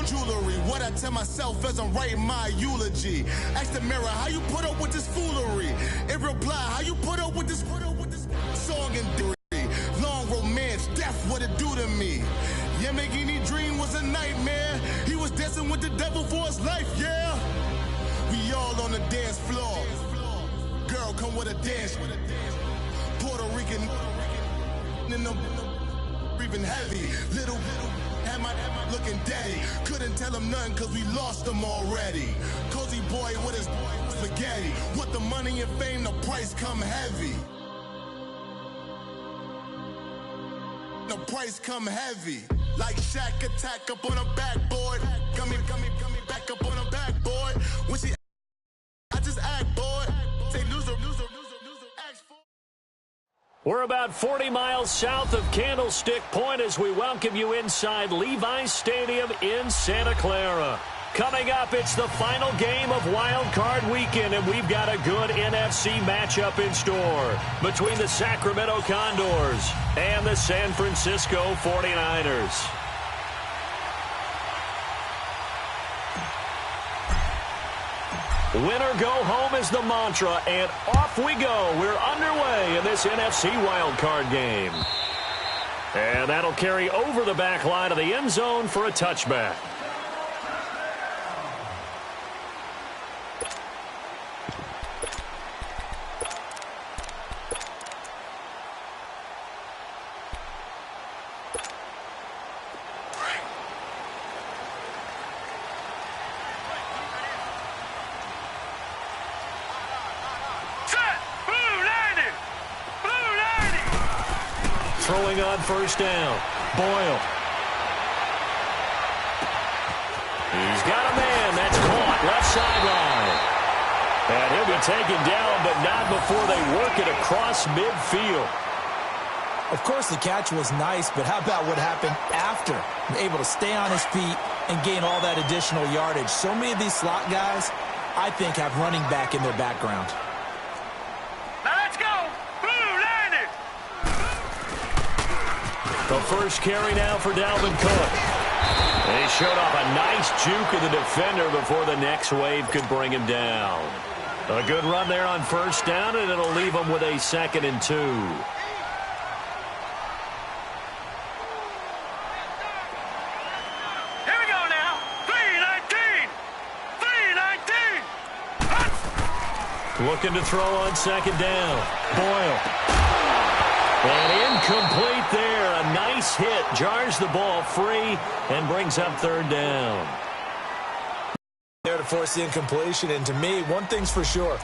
jewelry. What I tell myself as I'm writing my eulogy. Ask the mirror, how you put up with this foolery? In reply, how you put up with this song and theory? Long romance, death, what it do to me? Yamagini dream was a nightmare. He was dancing with the devil for his life, yeah. We all on the dance floor. Girl, come with a dance. Puerto Rican in the breathing heavy. Little had my looking daddy. Couldn't tell him nothing cause we lost him already. Cozy boy with his spaghetti. With the money and fame, the price come heavy. The price come heavy. Like Shaq attack up on a backboard. Coming back up on a backboard. When she I just act bored. Say loser. We're about 40 miles south of Candlestick Point as we welcome you inside Levi's Stadium in Santa Clara. Coming up, it's the final game of Wild Card Weekend, and we've got a good NFC matchup in store between the Sacramento Condors and the San Francisco 49ers. Winner go home is the mantra, and off we go. We're underway in this NFC wildcard game. And that'll carry over the back line of the end zone for a touchback. Throwing on first down. Boyle. He's got a man. That's caught. Left sideline. And he'll be taken down, but not before they work it across midfield. Of course, the catch was nice, but how about what happened after? Able to stay on his feet and gain all that additional yardage. So many of these slot guys, I think, have running back in their background. The first carry now for Dalvin Cook. And he showed off a nice juke of the defender before the next wave could bring him down. A good run there on first down, and it'll leave him with a 2nd and 2. Here we go now. 3-19. 3-19. Looking to throw on 2nd down. Boyle. And incomplete there. A nice hit. Jars the ball free and brings up 3rd down. There to force the incompletion. And to me, one thing's for sure.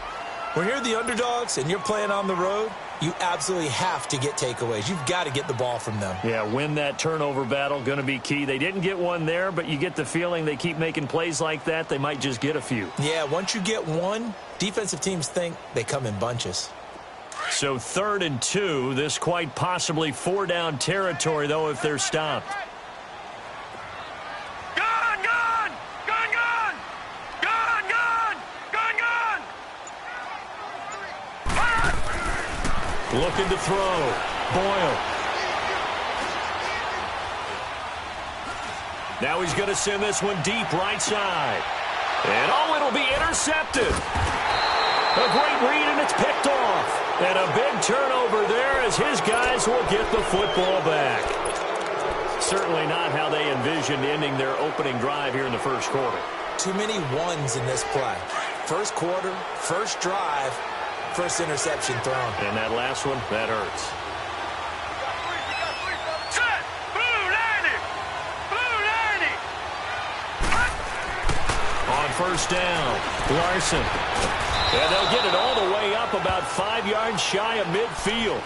When you're the underdogs and you're playing on the road, you absolutely have to get takeaways. You've got to get the ball from them. Yeah, win that turnover battle. Going to be key. They didn't get one there, but you get the feeling they keep making plays like that. They might just get a few. Yeah, once you get one, defensive teams think they come in bunches. So 3rd and 2. This quite possibly 4-down territory, though, if they're stopped. Gone! Gone! Gone! Gone! Gone! Gone! Gone! Gone! Looking to throw. Boyle. Now he's going to send this one deep right side. And, oh, it'll be intercepted. A great read, and it's picked off. And a big turnover there as his guys will get the football back. Certainly not how they envisioned ending their opening drive here in the first quarter. Too many ones in this play. First quarter, first drive, first interception thrown. And that last one, that hurts. Set! Blue 90! Blue 90! On first down, Larson. And they'll get it all the way up about 5 yards shy of midfield.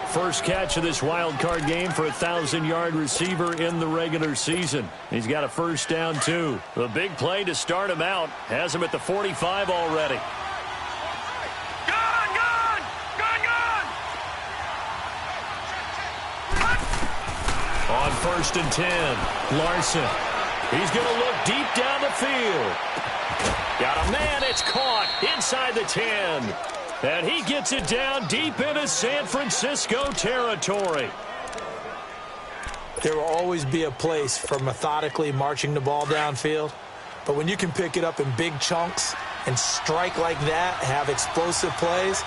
First catch of this wild card game for a 1,000-yard receiver in the regular season. He's got a first down, too. The big play to start him out has him at the 45 already. Gone! Gone! Gone! Gone! On 1st and 10, Larson. He's going to look deep down the field. Got a man, it's caught inside the 10. And he gets it down deep into San Francisco territory. There will always be a place for methodically marching the ball downfield. But when you can pick it up in big chunks and strike like that, have explosive plays,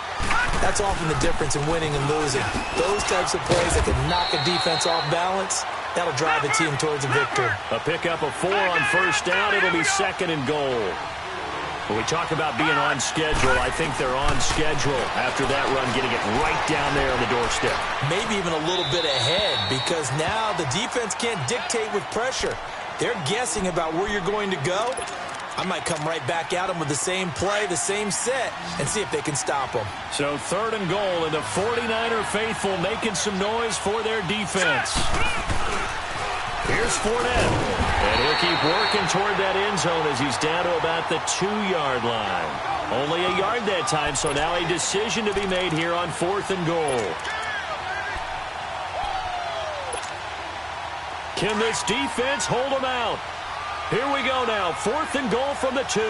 that's often the difference in winning and losing. Those types of plays that can knock a defense off balance, that'll drive a team towards a victory. A pickup of 4 on first down. It'll be 2nd and goal. When we talk about being on schedule, I think they're on schedule after that run, getting it right down there on the doorstep. Maybe even a little bit ahead, because now the defense can't dictate with pressure. They're guessing about where you're going to go. I might come right back at them with the same play, the same set, and see if they can stop them. So 3rd and goal, and the 49er faithful making some noise for their defense. Here's Fournette, and he'll keep working toward that end zone as he's down to about the 2-yard line. Only a yard that time, so now a decision to be made here on 4th and goal. Can this defense hold them out? Here we go now, 4th and goal from the 2.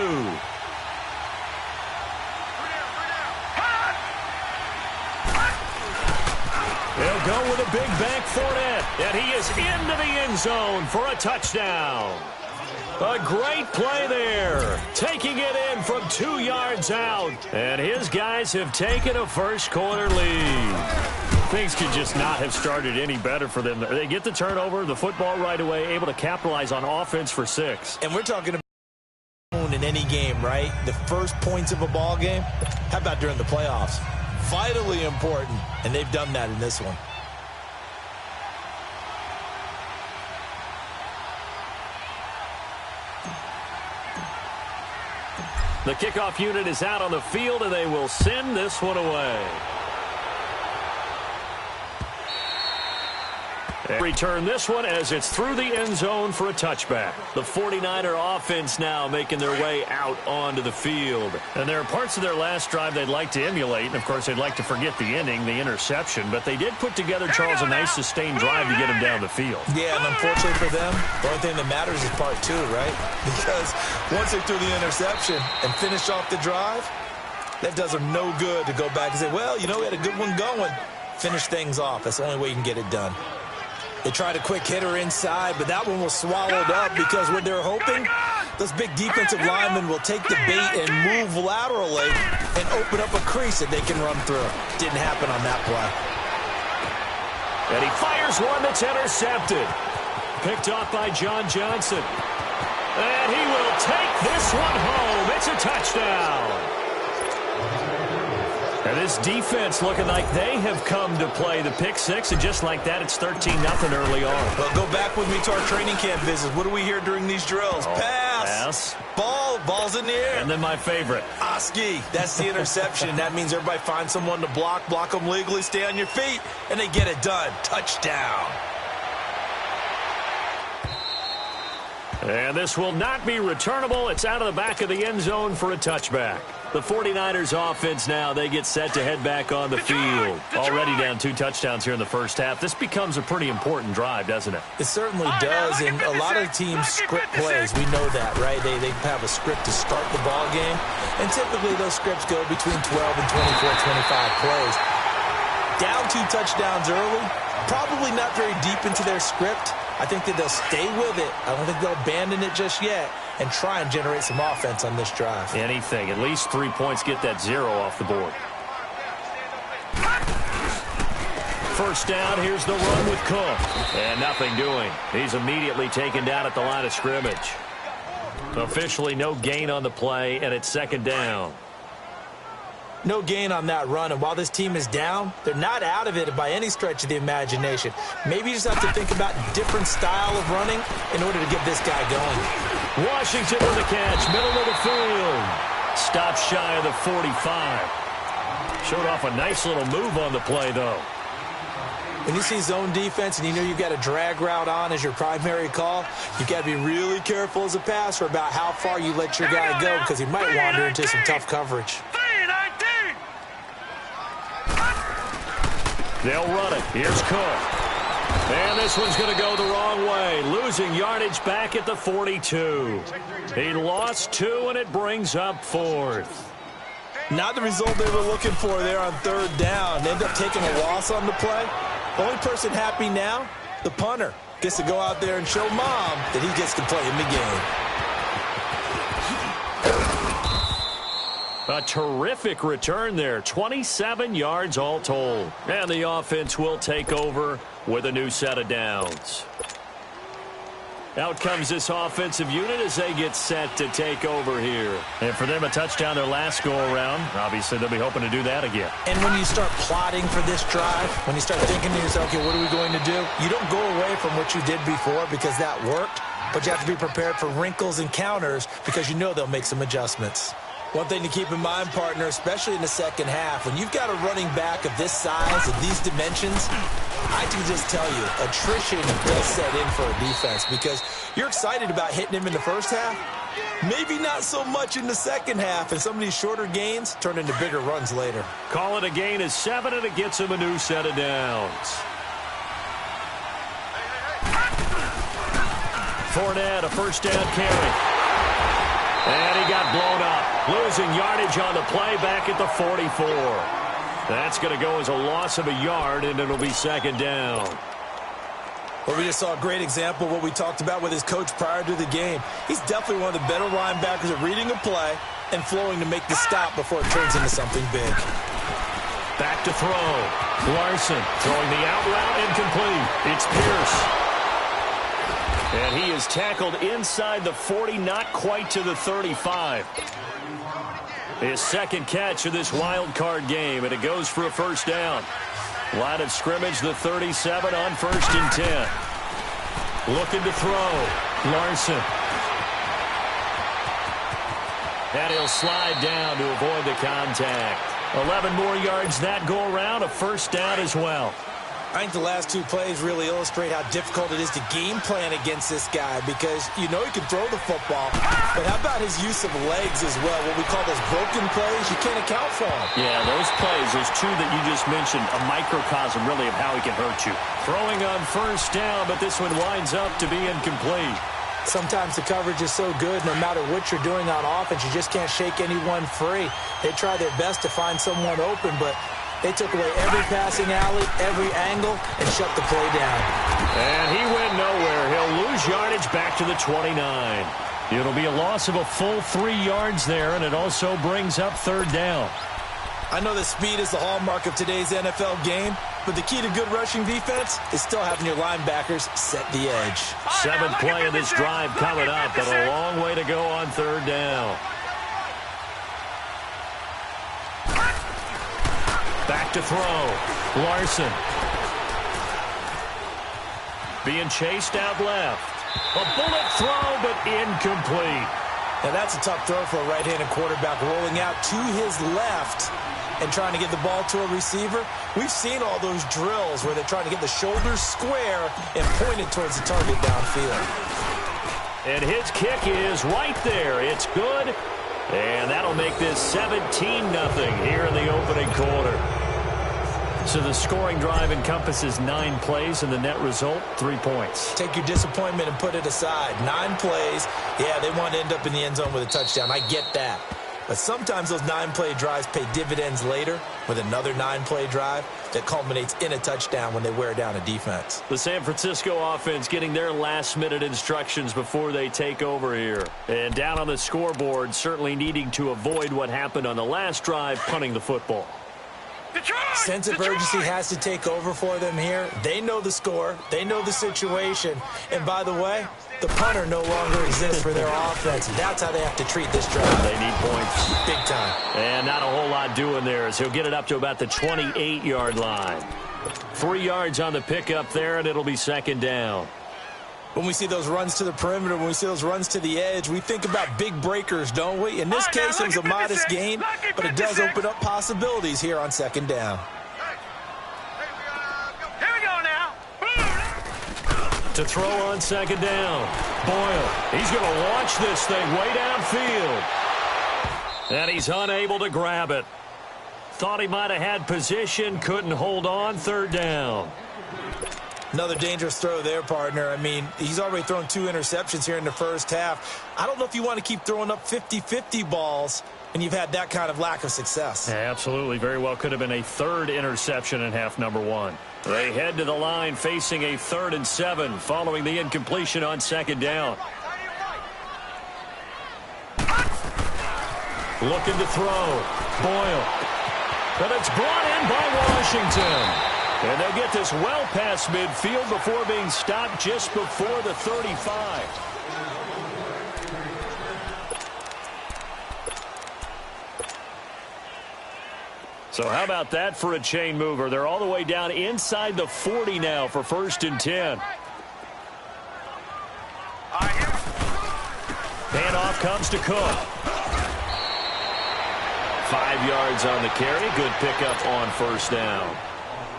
They'll go with a big bank Fournette, and he is into the end zone for a touchdown. A great play there, taking it in from 2 yards out, and his guys have taken a first-quarter lead. Things could just not have started any better for them. They get the turnover, the football right away, able to capitalize on offense for 6. And we're talking about in any game, right? The first points of a ball game. How about during the playoffs? Vitally important, and they've done that in this one. The kickoff unit is out on the field, and they will send this one away. Return this one as it's through the end zone for a touchback. The 49er offense now making their way out onto the field. And there are parts of their last drive they'd like to emulate. And, of course, they'd like to forget the inning, the interception. But they did put together, Charles, a nice sustained drive to get them down the field. Yeah, and unfortunately for them, the only thing that matters is part 2, right? Because once they threw the interception and finished off the drive, that does them no good to go back and say, well, you know, we had a good one going. Finish things off. That's the only way you can get it done. They tried a quick hitter inside, but that one was swallowed up because what they're hoping, those big defensive linemen will take the bait and move laterally and open up a crease that they can run through. Didn't happen on that play. And he fires one that's intercepted. Picked off by John Johnson. And he will take this one home. It's a touchdown. And this defense looking like they have come to play the pick 6, and just like that, it's 13-0 early on. Well, go back with me to our training camp visits. What do we hear during these drills? Pass. Ball's in the air. And then my favorite. Oski, that's the interception. That means everybody finds someone to block them legally, stay on your feet, and they get it done. Touchdown. And this will not be returnable. It's out of the back of the end zone for a touchback. The 49ers offense now, they get set to head back on the field. Already down 2 touchdowns here in the first half. This becomes a pretty important drive, doesn't it? It certainly does, and a lot of teams script plays. We know that, right? They have a script to start the ball game, and typically those scripts go between 12 and 24, 25 plays. Down 2 touchdowns early, probably not very deep into their script. I think that they'll stay with it. I don't think they'll abandon it just yet and try and generate some offense on this drive. Anything. At least 3 points, get that 0 off the board. First down, here's the run with Cook. And nothing doing. He's immediately taken down at the line of scrimmage. Officially no gain on the play, and it's 2nd down. No gain on that run, and while this team is down, they're not out of it by any stretch of the imagination. Maybe you just have to think about a different style of running in order to get this guy going. Washington with the catch, middle of the field. Stops shy of the 45. Showed off a nice little move on the play, though. When you see zone defense and you know you've got a drag route on as your primary call, you've got to be really careful as a passer about how far you let your guy go because he might wander into some tough coverage. They'll run it. Here's Cook. And this one's going to go the wrong way. Losing yardage back at the 42. He lost 2, and it brings up 4th. Not the result they were looking for there on 3rd down. They end up taking a loss on the play. The only person happy now, the punter. gets to go out there and show Mom that he gets to play in the game. A terrific return there. 27 yards all told. And the offense will take over with a new set of downs. Out comes this offensive unit as they get set to take over here. And for them, a touchdown their last go-around. Obviously, they'll be hoping to do that again. And when you start plotting for this drive, when you start thinking to yourself, okay, what are we going to do? You don't go away from what you did before because that worked, but you have to be prepared for wrinkles and counters because you know they'll make some adjustments. One thing to keep in mind, partner, especially in the second half, when you've got a running back of this size, of these dimensions, I can just tell you, attrition does set in for a defense because you're excited about hitting him in the first half, maybe not so much in the second half, and some of these shorter gains turn into bigger runs later. Call it a gain of 7, and it gets him a new set of downs. Fournette, a first down carry. And he got blown up, losing yardage on the play back at the 44. That's going to go as a loss of a yard, and it'll be second down. Well, we just saw a great example of what we talked about with his coach prior to the game. He's definitely one of the better linebackers at reading a play and flowing to make the stop before it turns into something big. Back to throw. Larson throwing the out route incomplete. It's Pierce. And he is tackled inside the 40, not quite to the 35. His second catch of this wild card game, and it goes for a first down. Line of scrimmage, the 37 on 1st and 10. Looking to throw. Larson. And he'll slide down to avoid the contact. 11 more yards that go around, a first down as well. I think the last two plays really illustrate how difficult it is to game plan against this guy because you know he can throw the football, but how about his use of legs as well? What we call those broken plays, you can't account for them. Yeah, those plays, those two that you just mentioned, a microcosm really of how he can hurt you. Throwing on first down, but this one winds up to be incomplete. Sometimes the coverage is so good, no matter what you're doing on offense, you just can't shake anyone free. They try their best to find someone open, but they took away every passing alley, every angle, and shut the play down. And he went nowhere. He'll lose yardage back to the 29. It'll be a loss of a full 3 yards there, and it also brings up third down. I know that speed is the hallmark of today's NFL game, but the key to good rushing defense is still having your linebackers set the edge. 7th play of this drive coming up, but a long way to go on third down. Back to throw. Larson. Being chased out left. A bullet throw, but incomplete. Now that's a tough throw for a right-handed quarterback, rolling out to his left and trying to get the ball to a receiver. We've seen all those drills where they're trying to get the shoulders square and point it towards the target downfield. And his kick is right there. It's good. And that'll make this 17-0 here in the opening quarter. So the scoring drive encompasses 9 plays, and the net result, 3 points. Take your disappointment and put it aside. 9 plays. Yeah, they want to end up in the end zone with a touchdown. I get that. But sometimes those 9-play drives pay dividends later with another 9-play drive that culminates in a touchdown when they wear down a defense. The San Francisco offense getting their last-minute instructions before they take over here. And down on the scoreboard, certainly needing to avoid what happened on the last drive, punting the football. Sense of urgency has to take over for them here. They know the score. They know the situation. And by the way, the punter no longer exists for their offense. That's how they have to treat this drive. They need points. Big time. And not a whole lot doing there as he'll get it up to about the 28-yard line. 3 yards on the pickup there, and it'll be second down. When we see those runs to the perimeter, when we see those runs to the edge, we think about big breakers, don't we? In this case, it was a modest gain, but it does open up possibilities here on second down. Here we go now. To throw on second down. Boyle, he's going to launch this thing way downfield. And he's unable to grab it. Thought he might have had position, couldn't hold on, third down. Another dangerous throw there, partner. I mean, he's already thrown 2 interceptions here in the first half. I don't know if you want to keep throwing up 50-50 balls and you've had that kind of lack of success. Yeah, absolutely. Very well could have been a third interception in half number one. They head to the line facing a 3rd and 7 following the incompletion on 2nd down. Looking to throw. Boyle. But it's brought in by Washington. And they'll get this well past midfield before being stopped just before the 35. So how about that for a chain mover? They're all the way down inside the 40 now for 1st and 10. Handoff comes to Cook. 5 yards on the carry. Good pickup on 1st down.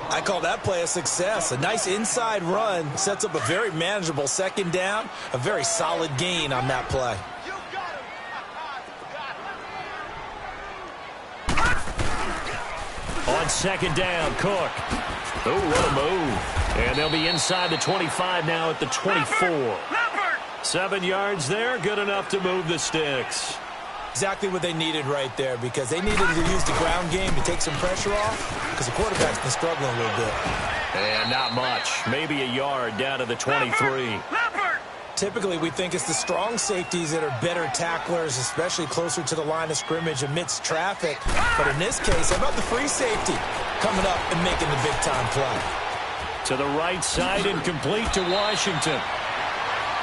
I call that play a success. A nice inside run sets up a very manageable 2nd down. A very solid gain on that play. On 2nd down, Cook. Oh, what a move. And they'll be inside the 25 now at the 24. 7 yards there, good enough to move the sticks. Exactly what they needed right there, because they needed to use the ground game to take some pressure off, because the quarterback's been struggling a little bit. And not much. Maybe a yard down to the 23. Typically, we think it's the strong safeties that are better tacklers, especially closer to the line of scrimmage amidst traffic. But in this case, how about the free safety coming up and making the big-time play? To the right side and complete to Washington.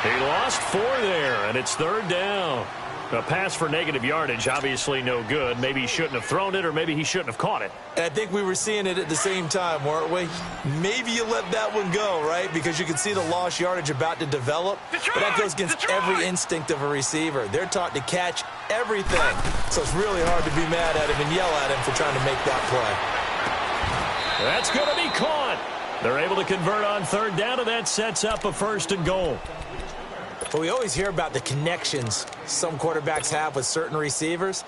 He lost 4 there, and it's 3rd down. A pass for negative yardage, obviously no good. Maybe he shouldn't have thrown it, or maybe he shouldn't have caught it. And I think we were seeing it at the same time, weren't we? Maybe you let that one go, right? Because you can see the lost yardage about to develop. But that goes against every instinct of a receiver. They're taught to catch everything. So it's really hard to be mad at him and yell at him for trying to make that play. That's going to be caught. They're able to convert on 3rd down, and that sets up a 1st and goal. But we always hear about the connections some quarterbacks have with certain receivers.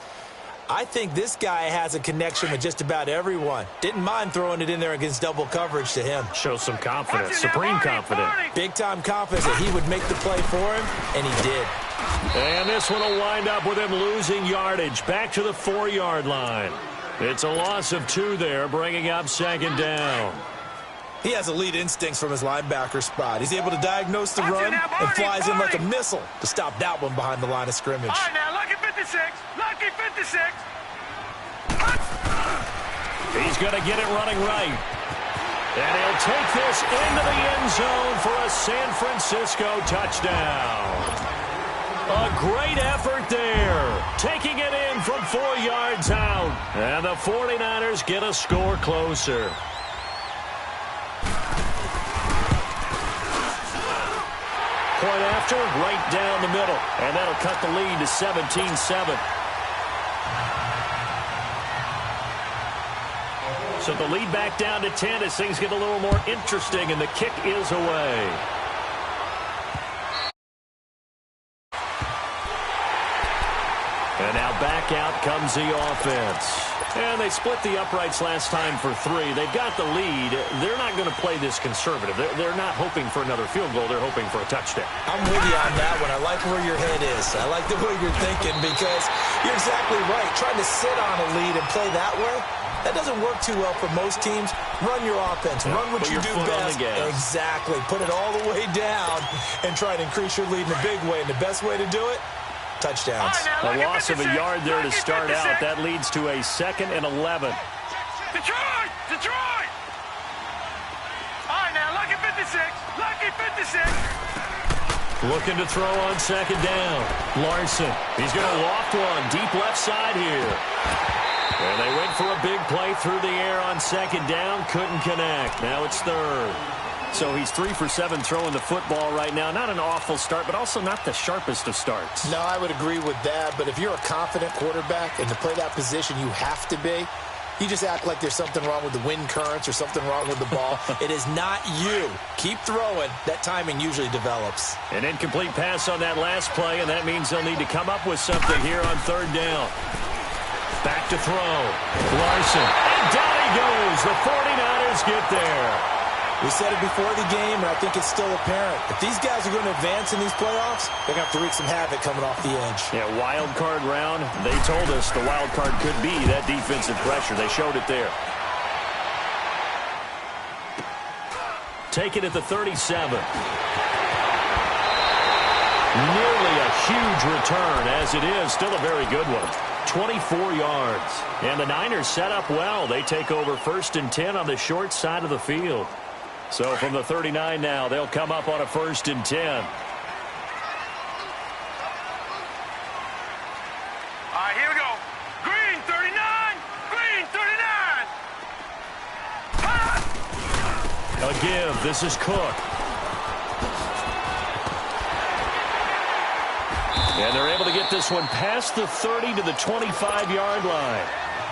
I think this guy has a connection with just about everyone. Didn't mind throwing it in there against double coverage to him. Shows some confidence, supreme confidence. Big-time confidence that he would make the play for him, and he did. And this one will wind up with him losing yardage back to the 4-yard line. It's a loss of 2 there, bringing up 2nd down. He has elite instincts from his linebacker spot. He's able to diagnose the run and flies in like a missile to stop that one behind the line of scrimmage. All right, now, lucky 56. Lucky 56. He's going to get it running right. And he'll take this into the end zone for a San Francisco touchdown. A great effort there. Taking it in from 4 yards out. And the 49ers get a score closer. Point after, right down the middle. And that'll cut the lead to 17-7. So the lead back down to 10 as things get a little more interesting, and the kick is away. And now back out comes the offense. And they split the uprights last time for 3. They've got the lead. They're not going to play this conservative. They're not hoping for another field goal. They're hoping for a touchdown. I'm with you on that one. I like where your head is. I like the way you're thinking, because you're exactly right. Trying to sit on a lead and play that way, that doesn't work too well for most teams. Run your offense. Run what you do best. Exactly. Put it all the way down and try to increase your lead in a big way. And the best way to do it, touchdowns. A loss of a yard there to start out. That leads to a 2nd and 11. Detroit! Detroit! All right, now, lucky 56. Lucky 56. Looking to throw on 2nd down. Larson. He's going to loft one deep left side here. And they went for a big play through the air on 2nd down. Couldn't connect. Now it's 3rd. So he's 3 for 7 throwing the football right now. Not an awful start, but also not the sharpest of starts. No, I would agree with that. But if you're a confident quarterback and to play that position, you have to be. You just act like there's something wrong with the wind currents or something wrong with the ball. It is not you. Keep throwing. That timing usually develops. An incomplete pass on that last play, and that means they'll need to come up with something here on 3rd down. Back to throw. Larson. And down he goes. The 49ers get there. We said it before the game, and I think it's still apparent. If these guys are going to advance in these playoffs, they're going to have to wreak some havoc coming off the edge. Yeah, wild card round. They told us the wild card could be that defensive pressure. They showed it there. Take it at the 37. Nearly a huge return, as it is. Still a very good one. 24 yards. And the Niners set up well. They take over 1st and 10 on the short side of the field. So from the 39 now, they'll come up on a 1st and 10. All right, here we go. Green 39. Green 39. Ah! A give. This is Cook. And they're able to get this one past the 30 to the 25-yard line.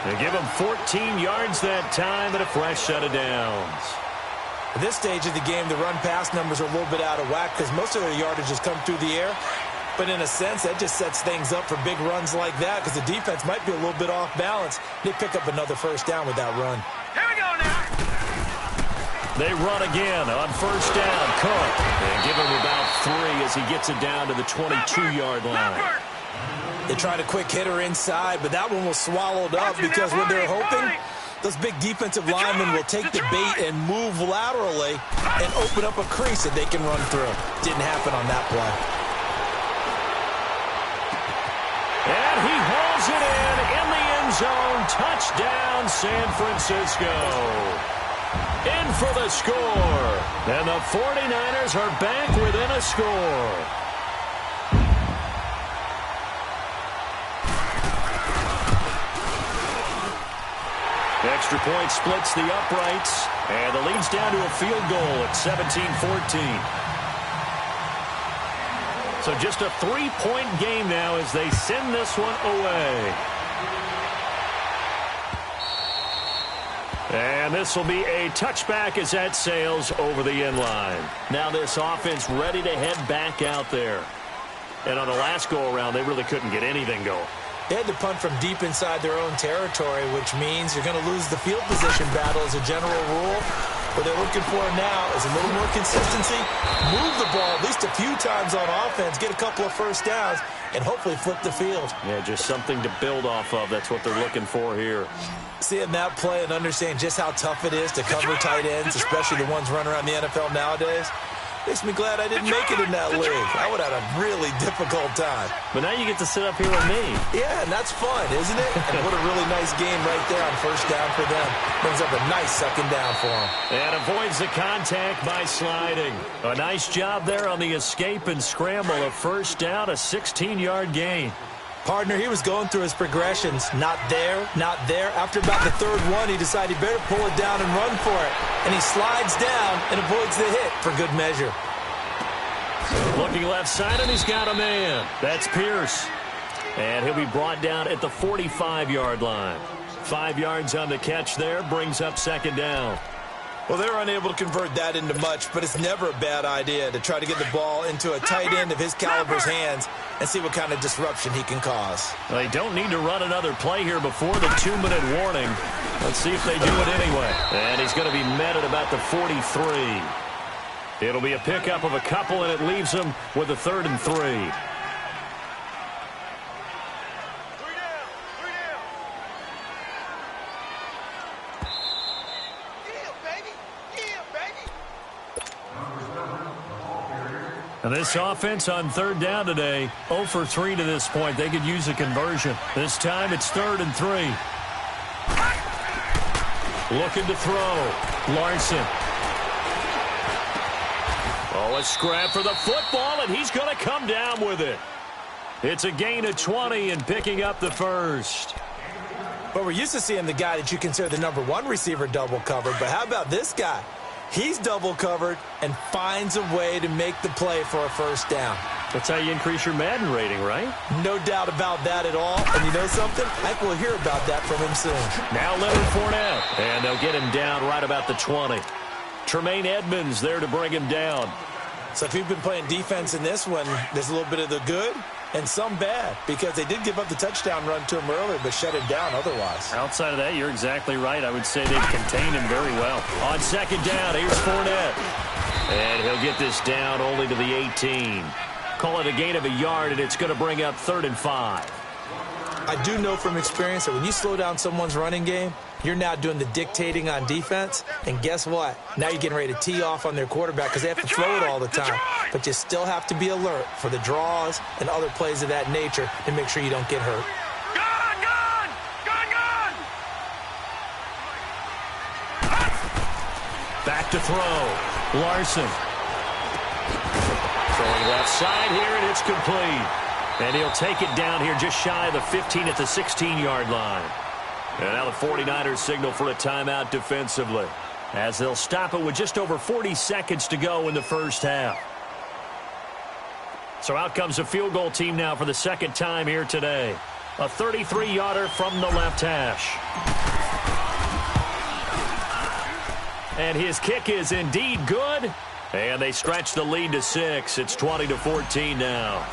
They give them 14 yards that time and a fresh set of downs. At this stage of the game, the run-pass numbers are a little bit out of whack because most of their yardage has come through the air. But in a sense, that just sets things up for big runs like that because the defense might be a little bit off balance. They pick up another 1st down with that run. Here we go now. They run again on 1st down. Cook. And give him about 3 as he gets it down to the 22-yard line. They tried a quick hitter inside, but that one was swallowed up because when they're hoping, those big defensive linemen will take the bait and move laterally and open up a crease that they can run through. Didn't happen on that play. And he hauls it in the end zone. Touchdown, San Francisco. In for the score. And the 49ers are back within a score. Extra point splits the uprights, and the lead's down to a field goal at 17-14. So just a 3-point game now as they send this one away. And this will be a touchback as that sails over the end line. Now this offense ready to head back out there. And on the last go-around, they really couldn't get anything going. They had to punt from deep inside their own territory, which means you're going to lose the field position battle as a general rule. What they're looking for now is a little more consistency, move the ball at least a few times on offense, get a couple of 1st downs, and hopefully flip the field. Yeah, just something to build off of. That's what they're looking for here. Seeing that play and understand just how tough it is to cover tight ends, especially the ones running around the NFL nowadays, makes me glad I didn't make it in that league. I would have had a really difficult time. But now you get to sit up here with me. Yeah, and that's fun, isn't it? And what a really nice game right there on 1st down for them. Brings up a nice 2nd down for them. And avoids the contact by sliding. A nice job there on the escape and scramble. A 1st down, a 16-yard gain. Partner, he was going through his progressions. Not there, not there. After about the 3rd one, he decided he better pull it down and run for it. And he slides down and avoids the hit for good measure. Looking left side, and he's got a man. That's Pierce. And he'll be brought down at the 45-yard line. 5 yards on the catch there, brings up 2nd down. Well, they were unable to convert that into much, but it's never a bad idea to try to get the ball into a tight end of his caliber's hands and see what kind of disruption he can cause. They don't need to run another play here before the 2-minute warning. Let's see if they do it anyway. And he's going to be met at about the 43. It'll be a pickup of a couple, and it leaves him with a 3rd and 3. And this offense on 3rd down today, 0 for 3 to this point. They could use a conversion. This time it's 3rd and 3. Looking to throw. Larson. Oh, a scrap for the football, and he's going to come down with it. It's a gain of 20 and picking up the 1st. But we're used to seeing the guy that you consider the #1 receiver double covered. But how about this guy? He's double covered and finds a way to make the play for a 1st down. That's how you increase your Madden rating, right? No doubt about that at all. And you know something? I think we'll hear about that from him soon. Now Leonard Fournette. And they'll get him down right about the 20. Tremaine Edmonds there to bring him down. So if you've been playing defense in this one, there's a little bit of the good and some bad, because they did give up the touchdown run to him earlier, but shut it down otherwise. Outside of that, you're exactly right. I would say they've contained him very well. On second down, here's Fournette. And he'll get this down only to the 18. Call it a gain of a yard, and it's going to bring up 3rd and 5. I do know from experience that when you slow down someone's running game, you're now doing the dictating on defense. And guess what? Now you're getting ready to tee off on their quarterback because they have to throw it all the time. But you still have to be alert for the draws and other plays of that nature to make sure you don't get hurt. Back to throw. Larson. Throwing left side here, and it's complete. And he'll take it down here just shy of the 15 at the 16-yard line. And now the 49ers signal for a timeout defensively, as they'll stop it with just over 40 seconds to go in the first half. So out comes a field goal team now for the second time here today. A 33-yarder from the left hash. And his kick is indeed good. And they stretch the lead to 6. It's 20-14 now.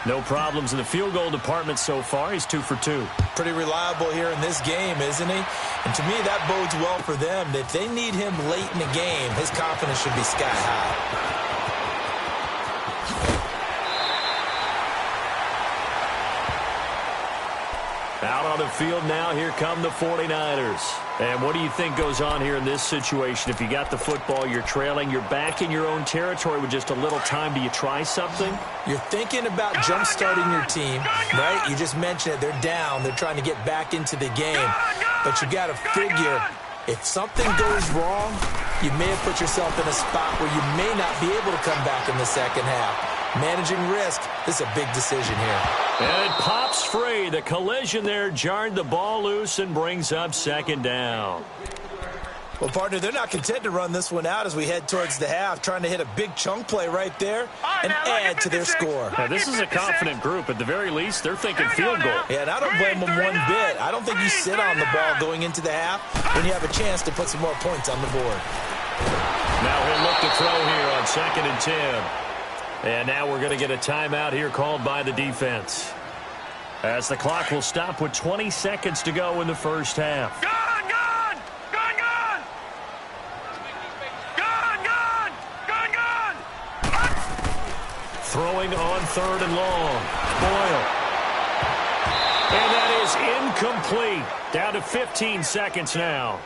No problems in the field goal department so far. He's 2 for 2. Pretty reliable here in this game, isn't he? And to me, that bodes well for them. If they need him late in the game, his confidence should be sky high. Out on the field now, here come the 49ers. And what do you think goes on here in this situation? If you got the football, you're trailing, you're back in your own territory with just a little time. Do you try something? You're thinking about jump-starting your team, right? You just mentioned it. They're down. They're trying to get back into the game. But you got to figure, if something goes wrong, you may have put yourself in a spot where you may not be able to come back in the second half. Managing risk, this is a big decision here. And it pops free. The collision there jarred the ball loose and brings up second down. Well, partner, they're not content to run this one out as we head towards the half, trying to hit a big chunk play right there and add to their score. Now, this is a confident group. At the very least, they're thinking field goal. Yeah, and I don't blame them one bit. I don't think you sit on the ball going into the half when you have a chance to put some more points on the board. Now he'll look to throw here on 2nd and 10. And now we're going to get a timeout here called by the defense, as the clock will stop with 20 seconds to go in the first half. Gone, gone! Gone, gone! Gone, gone! Gone, gone! Throwing on 3rd and long. Boyle. And that is incomplete. Down to 15 seconds now.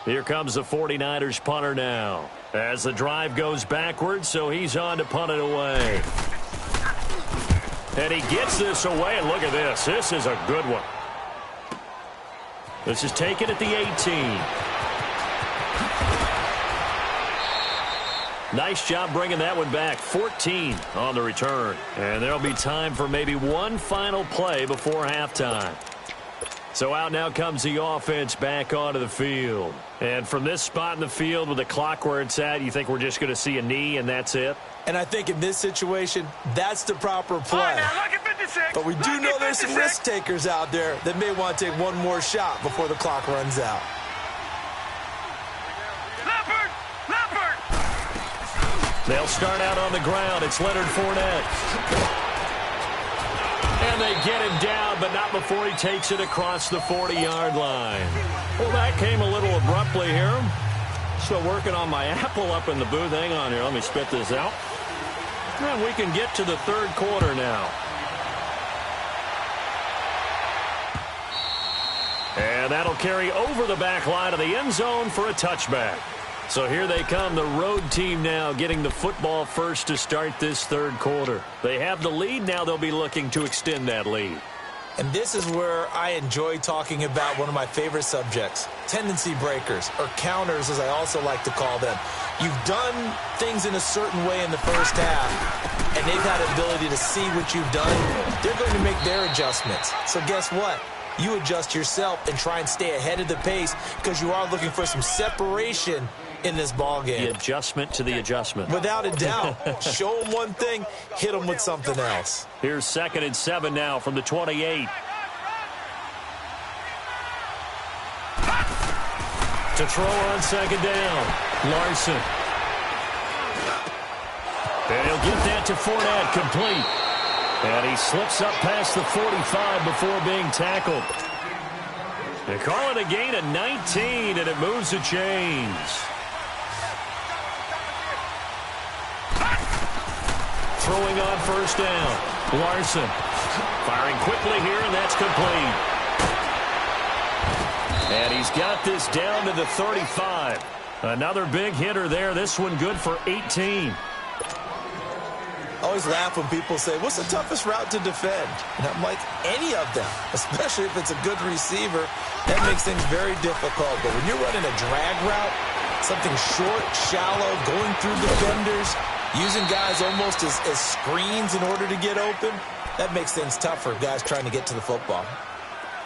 Here comes the 49ers punter now, as the drive goes backwards, so he's on to punt it away. And he gets this away, and look at this. This is a good one. This is taken at the 18. Nice job bringing that one back. 14 on the return. And there'll be time for maybe one final play before halftime. So out now comes the offense back onto the field. And from this spot in the field with the clock where it's at, you think we're just going to see a knee and that's it? And I think in this situation, that's the proper play. But we do know there's some risk takers out there that may want to take one more shot before the clock runs out. They'll start out on the ground. It's Leonard Fournette. And they get him down, but not before he takes it across the 40-yard line. Well, that came a little abruptly here. Still working on my apple up in the booth. Hang on here. Let me spit this out. And we can get to the third quarter now. And that'll carry over the back line of the end zone for a touchback. So here they come, the road team now getting the football first to start this third quarter. They have the lead. Now they'll be looking to extend that lead. And this is where I enjoy talking about one of my favorite subjects, tendency breakers, or counters as I also like to call them. You've done things in a certain way in the first half, and they've had the ability to see what you've done. They're going to make their adjustments. So guess what? You adjust yourself and try and stay ahead of the pace because you are looking for some separation in this ball game. The adjustment to the adjustment. Without a doubt. Show them one thing, hit them with something else. Here's 2nd and 7 now from the 28. To throw on second down, Larson. And he'll get that to Fournette, complete. And he slips up past the 45 before being tackled. They call it a gain of 19, and it moves the chains. Throwing on first down, Larson. Firing quickly here, and that's complete. And he's got this down to the 35. Another big hitter there. This one good for 18. I always laugh when people say, what's the toughest route to defend? And I'm like, any of them, especially if it's a good receiver. That makes things very difficult. But when you're running a drag route, something short, shallow, going through defenders, using guys almost as screens in order to get open, that makes things tough for guys trying to get to the football.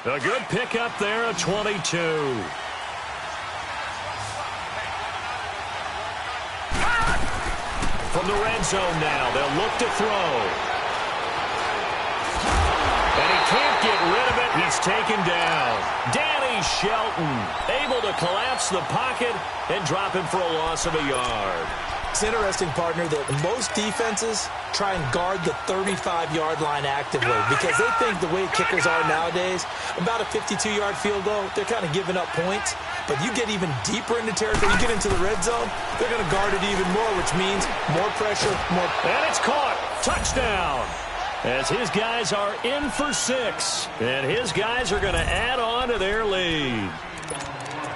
A good pickup there, a 22. From the red zone now, they'll look to throw. And he can't get rid of it. He's taken down. Danny Shelton able to collapse the pocket and drop him for a loss of a yard. It's interesting, partner, that most defenses try and guard the 35-yard line actively because they think the way kickers are nowadays, about a 52-yard field goal, they're kind of giving up points. But you get even deeper into territory, you get into the red zone, they're going to guard it even more, which means more pressure, more... And it's caught. Touchdown. As his guys are in for 6. And his guys are going to add on to their lead.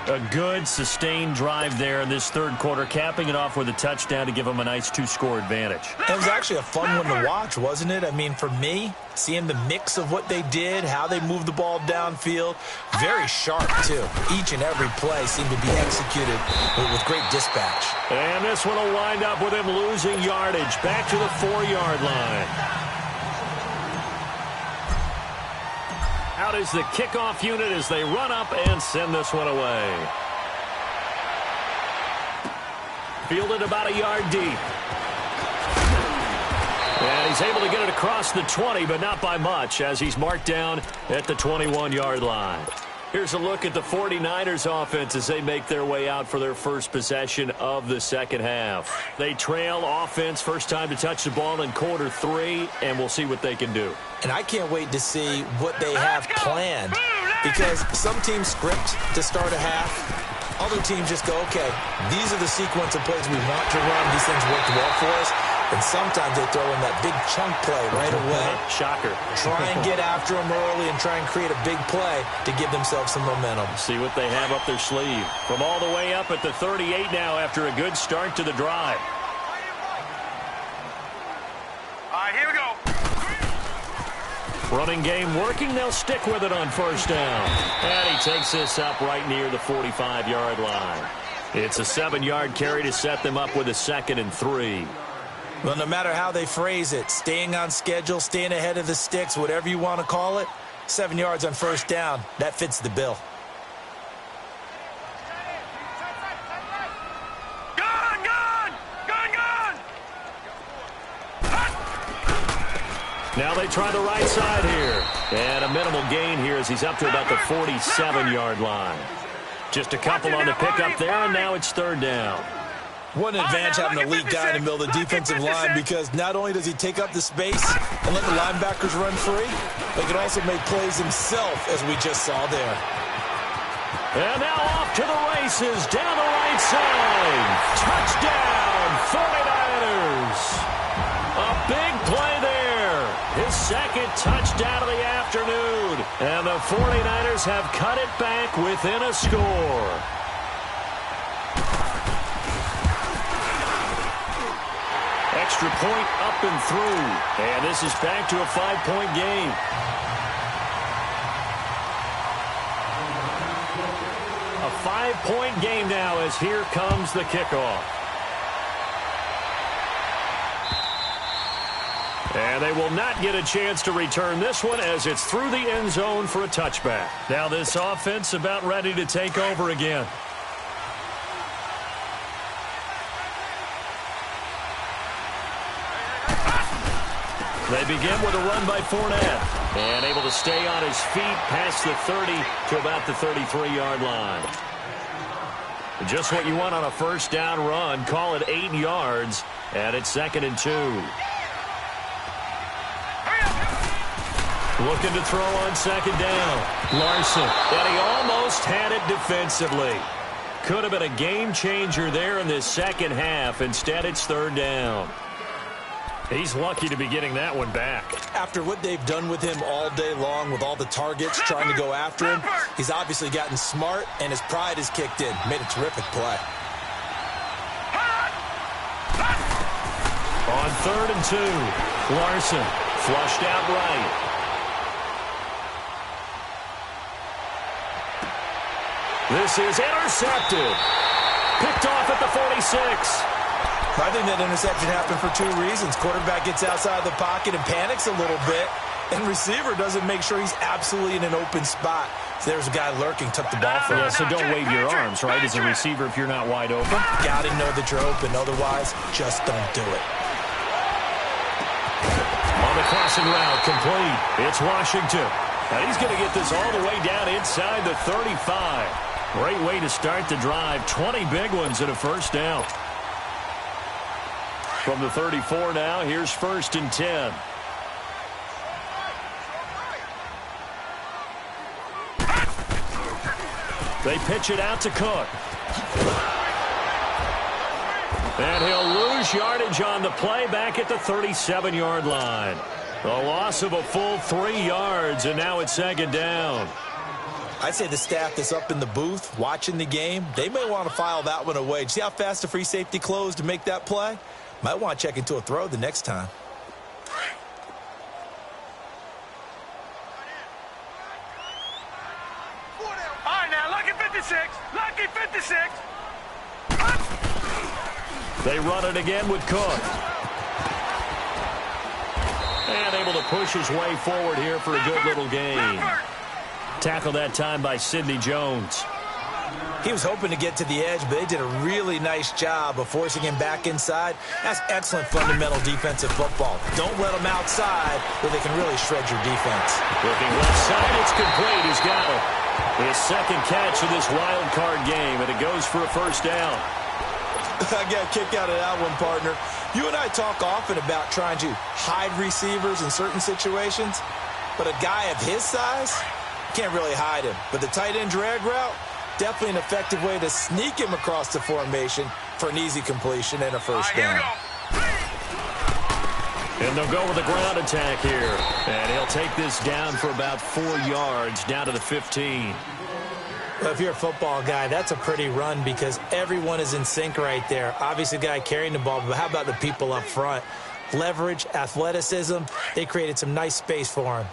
A good, sustained drive there in this third quarter, capping it off with a touchdown to give them a nice 2-score advantage. It was actually a fun one to watch, wasn't it? I mean, for me, seeing the mix of what they did, how they moved the ball downfield, very sharp, too. Each and every play seemed to be executed with great dispatch. And this one will wind up with him losing yardage back to the 4-yard line. Out is the kickoff unit as they run up and send this one away. Fielded about a yard deep. And he's able to get it across the 20, but not by much, as he's marked down at the 21-yard line. Here's a look at the 49ers offense as they make their way out for their first possession of the second half. They trail offense, first time to touch the ball in quarter 3, and we'll see what they can do. And I can't wait to see what they have planned, because some teams script to start a half. Other teams just go, okay, these are the sequence of plays we want to run. These things worked well for us. And sometimes they throw in that big chunk play right away. Shocker. Try and get after them early and try and create a big play to give themselves some momentum. See what they have up their sleeve. From all the way up at the 38 now after a good start to the drive. All right, here we go. Running game working. They'll stick with it on first down. And he takes this up right near the 45-yard line. It's a 7-yard carry to set them up with a 2nd and 3. Well, no matter how they phrase it, staying on schedule, staying ahead of the sticks, whatever you want to call it, 7 yards on first down, that fits the bill. Gun, gun! Gun, gun! Now they try the right side here. And a minimal gain here as he's up to about the 47-yard line. Just a couple on the pickup there, and now it's 3rd down. What an advantage having an elite guy in the middle of the defensive line, because not only does he take up the space and let the linebackers run free, but he can also make plays himself, as we just saw there. And now off to the races down the right side. Touchdown, 49ers. A big play there. His 2nd touchdown of the afternoon. And the 49ers have cut it back within a score. Extra point up and through. And this is back to a 5-point game. A 5-point game now as here comes the kickoff. And they will not get a chance to return this one as it's through the end zone for a touchback. Now this offense about ready to take over again. They begin with a run by Fournette. And able to stay on his feet past the 30 to about the 33-yard line. Just what you want on a first down run. Call it 8 yards, and it's 2nd and 2. Looking to throw on 2nd down. Larson, and he almost had it defensively. Could have been a game changer there in this second half. Instead, it's 3rd down. He's lucky to be getting that one back. After what they've done with him all day long with all the targets trying to go after him, he's obviously gotten smart, and his pride has kicked in. Made a terrific play. On 3rd and 2, Larson flushed out right. This is intercepted. Picked off at the 46. I think that interception happened for 2 reasons. Quarterback gets outside the pocket and panics a little bit, and receiver doesn't make sure he's absolutely in an open spot. So there's a guy lurking, took the ball from him. Yeah, so don't wave your arms, right, as a receiver if you're not wide open. Got to know that you're open. Otherwise, just don't do it. On the crossing route, complete. It's Washington. And he's going to get this all the way down inside the 35. Great way to start the drive. 20 big ones and a first down. From the 34 now, here's 1st and 10. They pitch it out to Cook. And he'll lose yardage on the play back at the 37-yard line. A loss of a full 3 yards, and now it's 2nd down. I'd say the staff that's up in the booth watching the game, they may want to file that one away. See how fast the free safety closed to make that play? Might want to check into a throw the next time. All right, now, lucky 56. Lucky 56. They run it again with Cook. And able to push his way forward here for a good little gain. Tackled that time by Sidney Jones. He was hoping to get to the edge, but they did a really nice job of forcing him back inside. That's excellent fundamental defensive football. Don't let him outside where they can really shred your defense. Looking left side, it's complete. He's got it. His 2nd catch of this wild card game, and it goes for a first down. I got a kick out of that one, partner. You and I talk often about trying to hide receivers in certain situations, but a guy of his size can't really hide him. But the tight end drag route, definitely an effective way to sneak him across the formation for an easy completion and a first down. And they'll go with a ground attack here. And he'll take this down for about 4 yards, down to the 15. Well, if you're a football guy, that's a pretty run because everyone is in sync right there. Obviously, the guy carrying the ball, but how about the people up front? Leverage, athleticism, they created some nice space for him.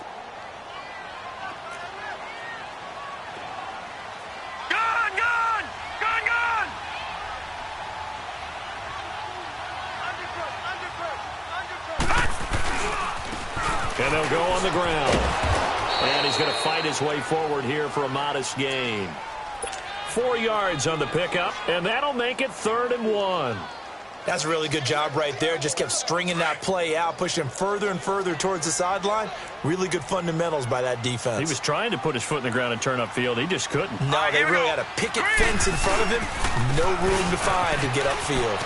And they'll go on the ground. And he's going to fight his way forward here for a modest gain. 4 yards on the pickup, and that'll make it 3rd and 1. That's a really good job right there. Just kept stringing that play out, pushing him further and further towards the sideline. Really good fundamentals by that defense. He was trying to put his foot in the ground and turn upfield. He just couldn't. No, they really had a picket fence in front of him. No room to find to get upfield.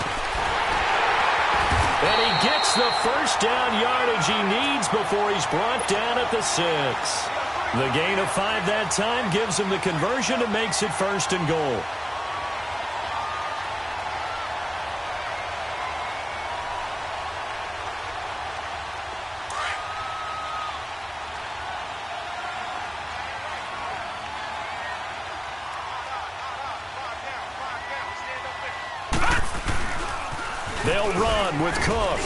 And he gets the first down yardage he needs before he's brought down at the 6. The gain of 5 that time gives him the conversion and makes it 1st and goal. They'll run with Cook.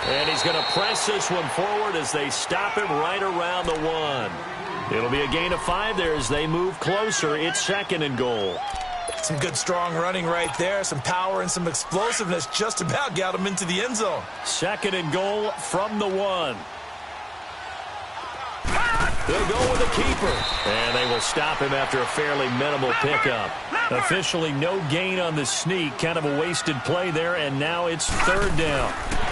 And he's going to press this one forward as they stop him right around the 1. It'll be a gain of 5 there as they move closer. It's 2nd and goal. Some good, strong running right there. Some power and some explosiveness just about got him into the end zone. 2nd and goal from the 1. They'll go with a keeper. And they will stop him after a fairly minimal pickup. Officially no gain on the sneak. Kind of a wasted play there, and now it's 3rd down.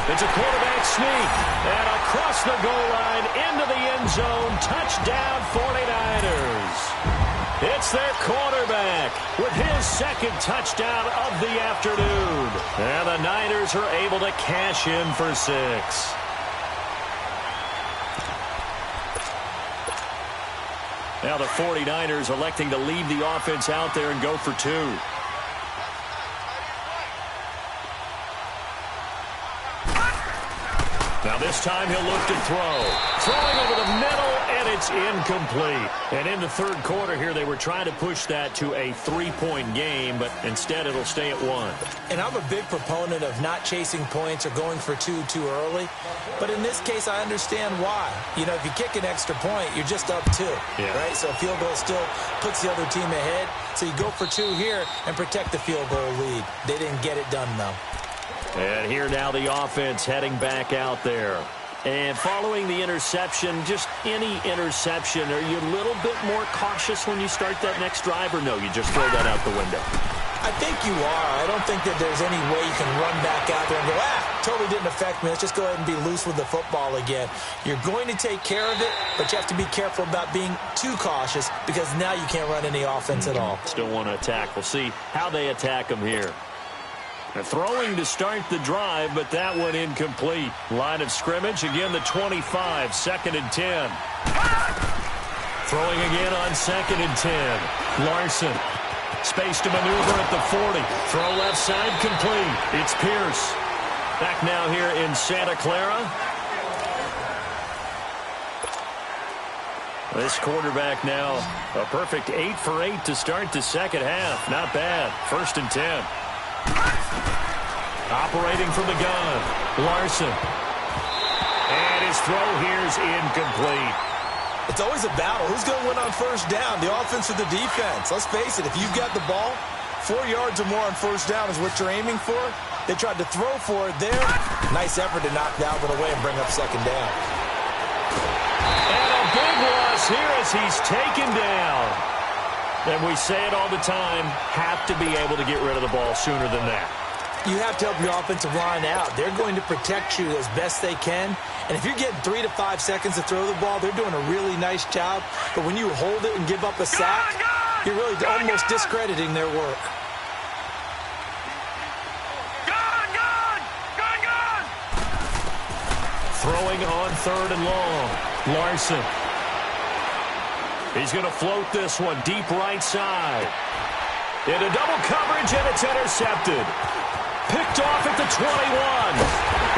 It's a quarterback sneak. And across the goal line, into the end zone. Touchdown, 49ers. It's their quarterback with his second touchdown of the afternoon. And the Niners are able to cash in for 6. Now the 49ers electing to leave the offense out there and go for 2. Now this time he'll look to throw. Throwing over the middle, and it's incomplete. And in the third quarter here, they were trying to push that to a 3-point game, but instead it'll stay at 1. And I'm a big proponent of not chasing points or going for 2 too early. But in this case, I understand why. You know, if you kick an extra point, you're just up 2, right? So a field goal still puts the other team ahead. So you go for 2 here and protect the field goal lead. They didn't get it done, though. And here now the offense heading back out there. And following the interception, just any interception, are you a little bit more cautious when you start that next drive, or no, you just throw that out the window? I think you are. I don't think that there's any way you can run back out there and go, totally didn't affect me. Let's just go ahead and be loose with the football again. You're going to take care of it, but you have to be careful about being too cautious because now you can't run any offense at all. Still want to attack. We'll see how they attack them here. They're throwing to start the drive, but that one incomplete. Line of scrimmage, again the 25, 2nd and 10. Throwing again on 2nd and 10. Larson. Space to maneuver at the 40. Throw left side, complete. It's Pierce. Back now here in Santa Clara. This quarterback now a perfect 8 for 8 to start the second half. Not bad. 1st and 10. Operating from the gun, Larson. And his throw here is incomplete. It's always a battle. Who's going to win on first down, the offense or the defense? Let's face it, if you've got the ball, 4 yards or more on first down is what you're aiming for. They tried to throw for it there. Nice effort to knock that one away and bring up 2nd down. And a big loss here as he's taken down. And we say it all the time, have to be able to get rid of the ball sooner than that. You have to help your offensive line out. They're going to protect you as best they can. And if you're getting 3 to 5 seconds to throw the ball, they're doing a really nice job. But when you hold it and give up a sack, you're really almost discrediting their work. Throwing on 3rd and long. Larson. He's going to float this one deep right side. Into double coverage, and it's intercepted. Picked off at the 21.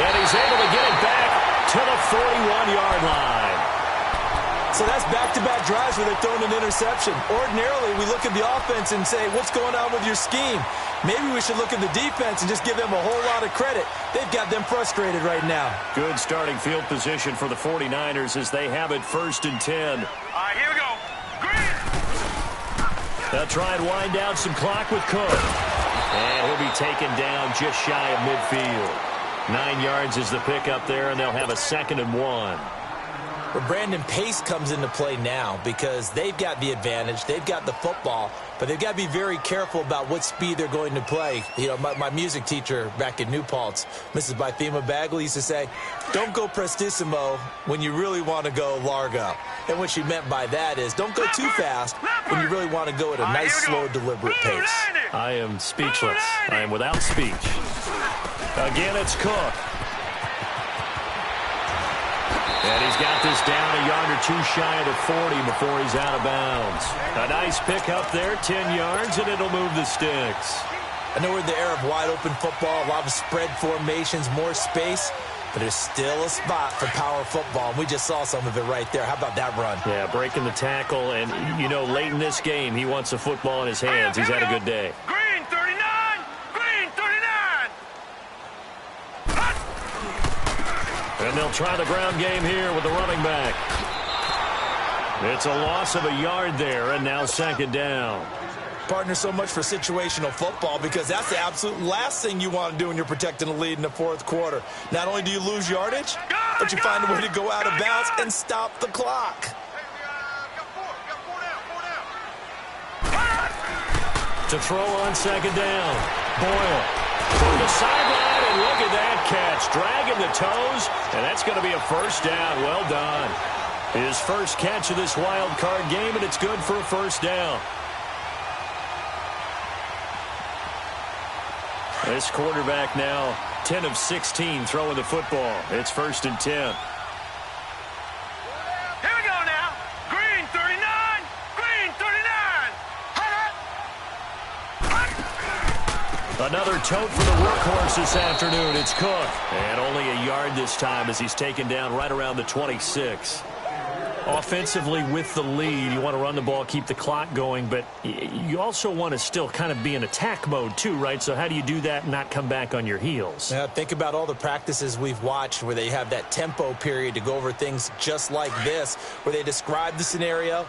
And he's able to get it back to the 41-yard line. So that's back-to-back drives where they're throwing an interception. Ordinarily, we look at the offense and say, what's going on with your scheme? Maybe we should look at the defense and just give them a whole lot of credit. They've got them frustrated right now. Good starting field position for the 49ers as they have it 1st and 10. All right, here we go. Green. They'll try and wind down some clock with Cook. And he'll be taken down just shy of midfield. 9 yards is the pickup there, and they'll have a 2nd and 1. But Brandon, pace comes into play now because they've got the advantage. They've got the football, but they've got to be very careful about what speed they're going to play. You know, my music teacher back in New Paltz, Mrs. Bythema Bagley, used to say, don't go prestissimo when you really want to go largo. And what she meant by that is don't go too fast when you really want to go at a nice, slow, deliberate pace. I am speechless. I am without speech. Again, it's Cook. And he's got this down a yard or 2 shy of the 40 before he's out of bounds. A nice pickup there, 10 yards, and it'll move the sticks. I know we're in the era of wide-open football, a lot of spread formations, more space, but there's still a spot for power football, and we just saw some of it right there. How about that run? Yeah, breaking the tackle, and, you know, late in this game, he wants the football in his hands. He's had a good day. Green 39! Green 39! And they'll try the ground game here with the running back. It's a loss of a yard there, and now 2nd down. Partner, so much for situational football because that's the absolute last thing you want to do when you're protecting a lead in the 4th quarter. Not only do you lose yardage, but you find a way to go out of bounds and stop the clock. To throw on 2nd down. Boyle from the sideline, and look at that catch. Dragging the toes, and that's going to be a 1st down. Well done. His first catch of this wild card game, and it's good for a first down. This quarterback now 10 of 16 throwing the football. It's 1st and 10. Here we go now. Green 39. Green 39. Another tote for the workhorse this afternoon. It's Cook. And only a yard this time as he's taken down right around the 26. Offensively with the lead, you want to run the ball, keep the clock going, but you also want to still kind of be in attack mode too, right? So how do you do that and not come back on your heels? Yeah, think about all the practices we've watched where they have that tempo period to go over things just like this, where they describe the scenario,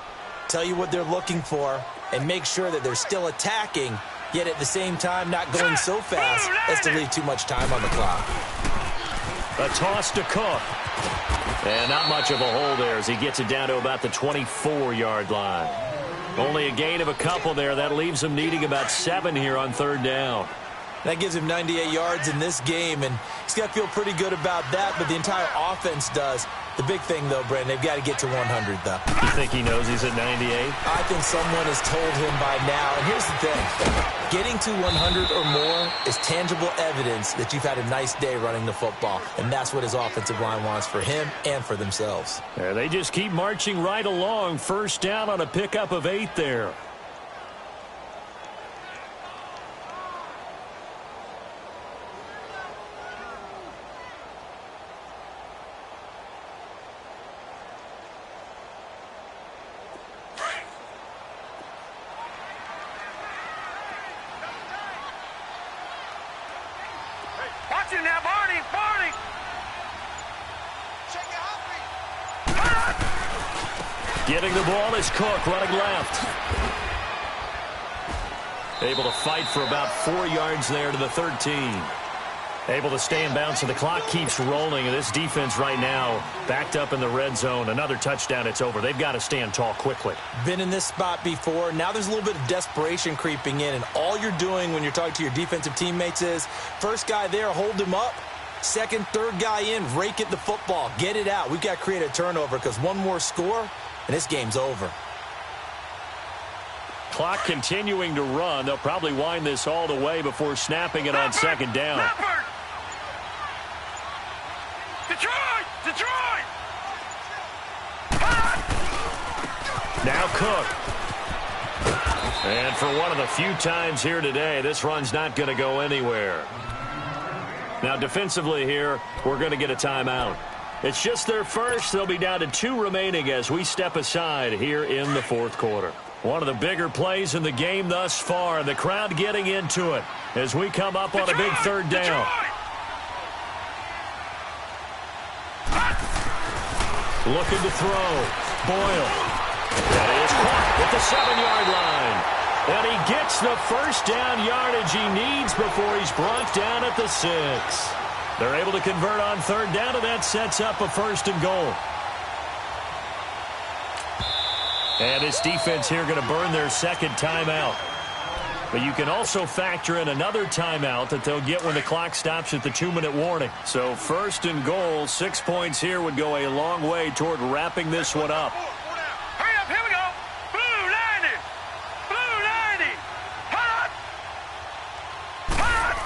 tell you what they're looking for, and make sure that they're still attacking, yet at the same time not going so fast as to leave too much time on the clock. A toss to Cook. And not much of a hole there as he gets it down to about the 24-yard line. Only a gain of a couple there. That leaves him needing about 7 here on 3rd down. That gives him 98 yards in this game, and he's got to feel pretty good about that, but the entire offense does. The big thing, though, Brandon, they've got to get to 100, though. You think he knows he's at 98? I think someone has told him by now. And here's the thing. Getting to 100 or more is tangible evidence that you've had a nice day running the football, and that's what his offensive line wants for him and for themselves. Yeah, they just keep marching right along. 1st down on a pickup of 8 there. Watch it now, Barney. Barney. Getting the ball is Cook running left. Able to fight for about 4 yards there to the 13. Able to stay in bounds, so the clock keeps rolling. And this defense right now backed up in the red zone. Another touchdown, it's over. They've got to stand tall quickly. Been in this spot before. Now there's a little bit of desperation creeping in, and all you're doing when you're talking to your defensive teammates is first guy there, hold him up. Second, third guy in, rake at the football. Get it out. We've got to create a turnover because one more score, and this game's over. Clock continuing to run. They'll probably wind this all the way before snapping it on 2nd down. Leopard. Detroit. Detroit. Now Cook. And for one of the few times here today, this run's not going to go anywhere. Now defensively here, we're going to get a timeout. It's just their first. They'll be down to 2 remaining as we step aside here in the 4th quarter. One of the bigger plays in the game thus far. The crowd getting into it as we come up on a big 3rd down. Looking to throw. Boyle. That is caught at the 7-yard line. And he gets the first down yardage he needs before he's brought down at the 6. They're able to convert on 3rd down, and that sets up a 1st and goal. And this defense here going to burn their 2nd timeout. But you can also factor in another timeout that they'll get when the clock stops at the 2-minute warning. So 1st and goal, 6 points here would go a long way toward wrapping this one up. Hurry up, here we go. Blue 90. Blue 90. Hot. Hot.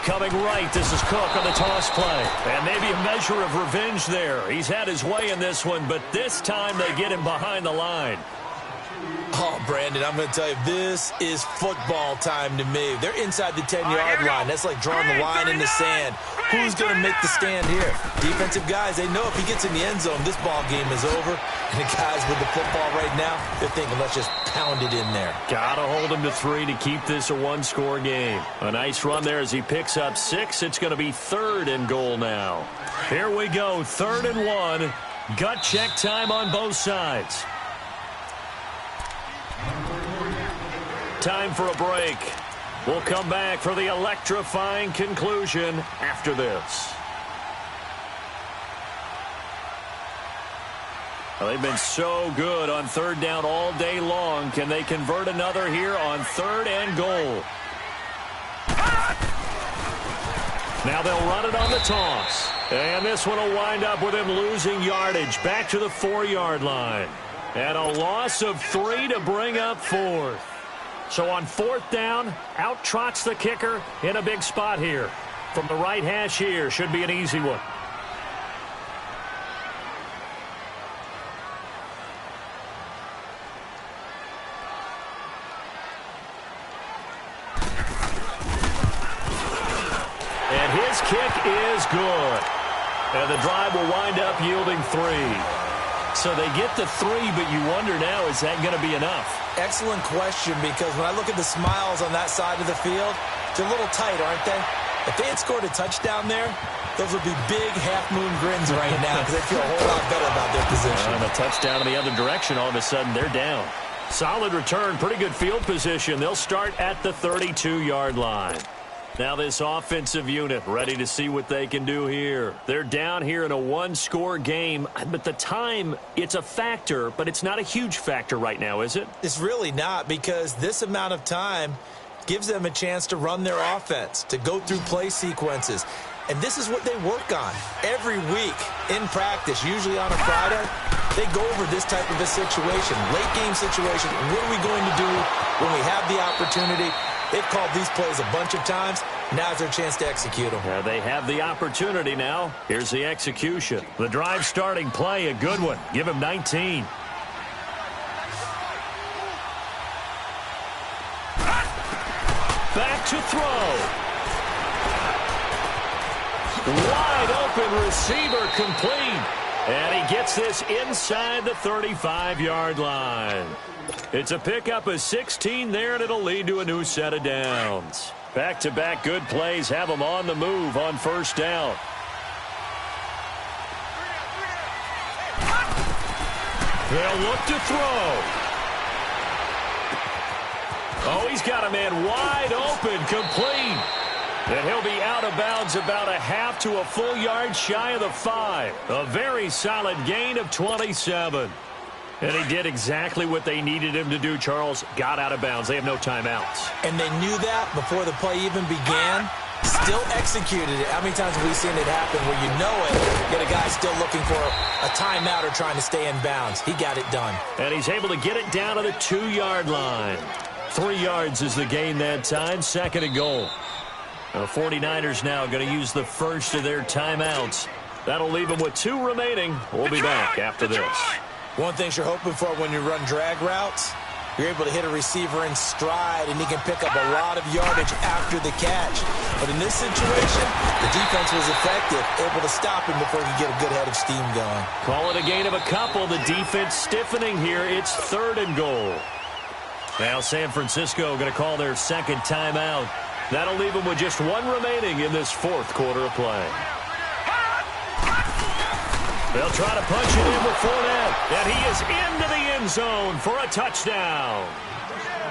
Coming right, this is Cook on the toss play. And maybe a measure of revenge there. He's had his way in this one, but this time they get him behind the line. Oh, Brandon, I'm going to tell you, this is football time to me. They're inside the 10-yard line. That's like drawing the line in the sand. Who's going to make the stand here? Defensive guys, they know if he gets in the end zone, this ball game is over. And the guys with the football right now, they're thinking, let's just pound it in there. Got to hold him to 3 to keep this a 1-score game. A nice run there as he picks up 6. It's going to be 3rd and goal now. Here we go, 3rd and 1. Gut check time on both sides. Time for a break. We'll come back for the electrifying conclusion after this. Well, they've been so good on 3rd down all day long. Can they convert another here on 3rd and goal? Now they'll run it on the toss. And this one will wind up with him losing yardage back to the 4-yard line. And a loss of 3 to bring up 4th. So on 4th down, out trots the kicker in a big spot here. From the right hash here, should be an easy one. And his kick is good. And the drive will wind up yielding 3. So they get the 3, but you wonder now, is that going to be enough? Excellent question, because when I look at the smiles on that side of the field, they're a little tight, aren't they? If they had scored a touchdown there, those would be big half-moon grins right now because they feel a whole lot better about their position. And a touchdown in the other direction, all of a sudden they're down. Solid return, pretty good field position. They'll start at the 32-yard line. Now this offensive unit ready to see what they can do here. They're down here in a 1-score game, but the time, it's a factor, but it's not a huge factor right now, is it? It's really not, because this amount of time gives them a chance to run their offense, to go through play sequences. And this is what they work on every week in practice, usually on a Friday. They go over this type of a situation, late game situation. What are we going to do when we have the opportunity? They've called these plays a bunch of times. Now's their chance to execute them. Yeah, they have the opportunity now. Here's the execution. The drive starting play, a good one. Give him 19. Back to throw. Wide open receiver complete. And he gets this inside the 35-yard line. It's a pickup of 16 there, and it'll lead to a new set of downs. Back-to-back good plays have them on the move on 1st down. They'll look to throw. Oh, he's got a man wide open, complete. And he'll be out of bounds about a half to a full yard shy of the 5. A very solid gain of 27. And he did exactly what they needed him to do, Charles. Got out of bounds. They have no timeouts. And they knew that before the play even began. Still executed it. How many times have we seen it happen where you know it, get a guy still looking for a timeout or trying to stay in bounds? He got it done. And he's able to get it down to the 2-yard line. 3 yards is the gain that time. 2nd and goal. The 49ers now going to use the first of their timeouts. That'll leave them with 2 remaining. We'll be back after this. One thing you're hoping for when you run drag routes, you're able to hit a receiver in stride, and he can pick up a lot of yardage after the catch. But in this situation, the defense was effective, able to stop him before he could get a good head of steam going. Call it a gain of a couple. The defense stiffening here. It's 3rd and goal. Now San Francisco going to call their 2nd timeout. That'll leave them with just 1 remaining in this 4th quarter of play. They'll try to punch it in with Fournette, and he is into the end zone for a touchdown.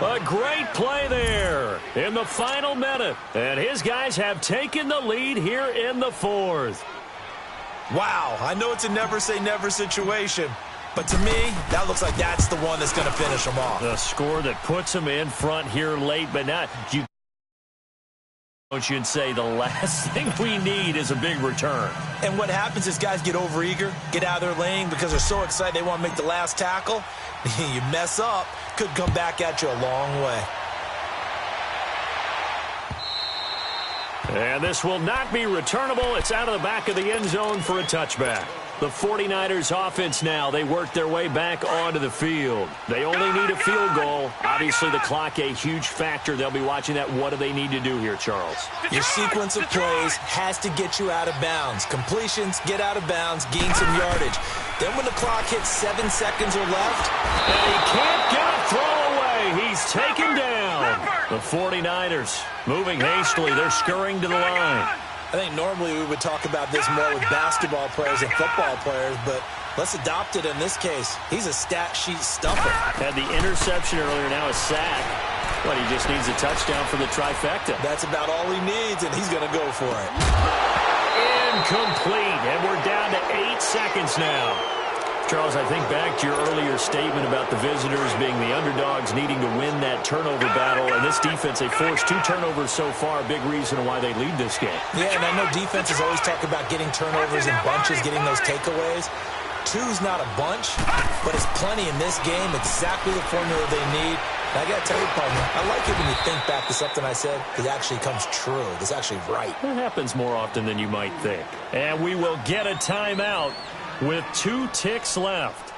A great play there in the final minute, and his guys have taken the lead here in the 4th. Wow, I know it's a never-say-never situation, but to me, that looks like that's the one that's going to finish them off. The score that puts them in front here late, but not you. You'd say the last thing we need is a big return. And what happens is guys get overeager, get out of their lane because they're so excited they want to make the last tackle. You mess up, could come back at you a long way. And this will not be returnable. It's out of the back of the end zone for a touchback. The 49ers offense now, they work their way back onto the field. They only need a field goal. Obviously, the clock a huge factor. They'll be watching that. What do they need to do here, Charles? Your sequence of plays has to get you out of bounds. Completions, get out of bounds, gain some yardage. Then when the clock hits 7 seconds or left, and he can't get a throw away. He's taken down. The 49ers moving hastily. They're scurrying to the line. I think normally we would talk about this more with basketball players and football players, but let's adopt it in this case. He's a stat sheet stuffer. Had the interception earlier, now a sack. But he just needs a touchdown for the trifecta. That's about all he needs, and he's going to go for it. Incomplete, and we're down to 8 seconds now. Charles, I think back to your earlier statement about the visitors being the underdogs needing to win that turnover battle. And this defense, they forced 2 turnovers so far, a big reason why they lead this game. Yeah, and I know defenses always talk about getting turnovers in bunches, getting those takeaways. 2's not a bunch, but it's plenty in this game, exactly the formula they need. And I got to tell you, partner, I like it when you think back to something I said that actually comes true. It's actually right. That happens more often than you might think. And we will get a timeout with 2 ticks left.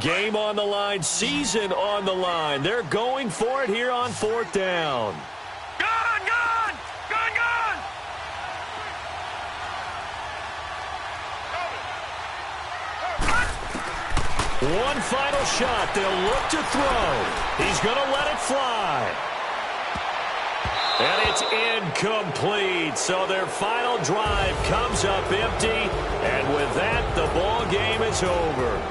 Game on the line, season on the line. They're going for it here on 4th down. Gone, gone! Gone, gone! One final shot. They'll look to throw. He's going to let it fly. And it's incomplete. So their final drive comes up empty. And with that, the ball game is over.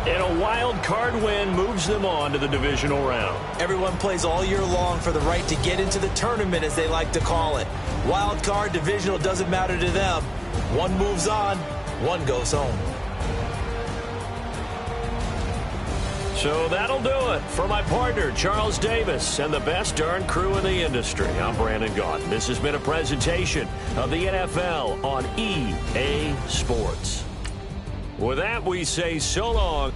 And a wild card win moves them on to the divisional round. Everyone plays all year long for the right to get into the tournament, as they like to call it. Wild card, divisional, doesn't matter to them. One moves on, one goes home. So that'll do it for my partner, Charles Davis, and the best darn crew in the industry. I'm Brandon Gaudin. This has been a presentation of the NFL on EA Sports. With that, we say so long.